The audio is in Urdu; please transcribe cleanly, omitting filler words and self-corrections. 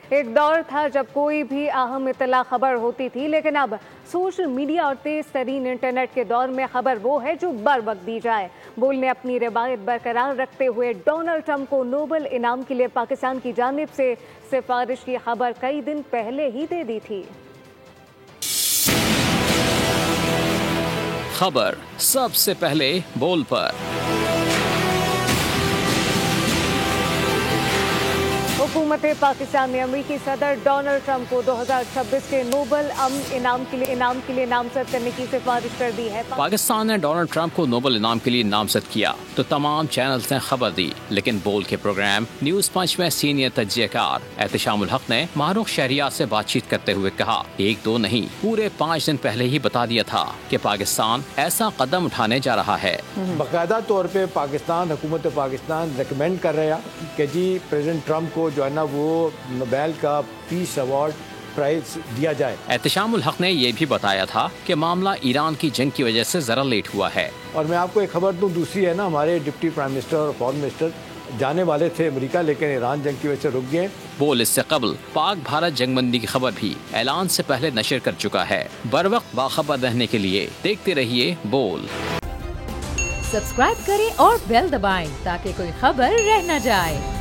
ایک دور تھا جب کوئی بھی اہم اطلاع خبر ہوتی تھی، لیکن اب سوشل میڈیا اور تیز ترین انٹرنیٹ کے دور میں خبر وہ ہے جو بر وقت دی جائے۔ بول نے اپنی روایت برقرار رکھتے ہوئے ڈونلڈ ٹرمپ کو نوبل انعام کے لیے پاکستان کی جانب سے سفارش کی خبر کئی دن پہلے ہی دے دی تھی۔ خبر سب سے پہلے بول پر۔ حکومت پاکستان نے امریکی صدر ڈونلڈ ٹرمپ کو 2026 کے نوبل امن انعام کے لیے نامزد کرنے کی سفارش کر دی ہے۔ پاکستان نے ڈونلڈ ٹرمپ کو نوبل انعام کے لیے نامزد کیا تو تمام چینلز نے خبر دی، لیکن بول کے پروگرام نیوز پنچ میں سینئر تجزیہ کار احتشام الحق نے معروف شہریات سے بات چیت کرتے ہوئے کہا، ایک دو نہیں پورے 5 دن پہلے ہی بتا دیا تھا کہ پاکستان ایسا قدم اٹھانے جا رہا ہے۔ باقاعدہ طور پہ حکومت پاکستان ریکمینڈ کر رہا کہ جی پریزیڈنٹ ٹرمپ کو جو ہے نا وہ نوبیل کا پیس ایوارڈ پرائز دیا جائے۔ احتشام الحق نے یہ بھی بتایا تھا کہ معاملہ ایران کی جنگ کی وجہ سے ذرا لیٹ ہوا ہے۔ اور میں آپ کو ایک خبر دوں، دوسری ہے نا، ہمارے ڈپٹی پرائم منسٹر اور فارن منسٹر جانے والے تھے امریکہ، لیکن ایران جنگ کی وجہ سے رک گئے۔ بول اس سے قبل پاک بھارت جنگ بندی کی خبر بھی اعلان سے پہلے نشر کر چکا ہے۔ بر وقت باخبر رہنے کے لیے دیکھتے رہیے بول۔ سبسکرائب کریں اور بیل دبائیں تاکہ کوئی خبر رہ نہ جائے۔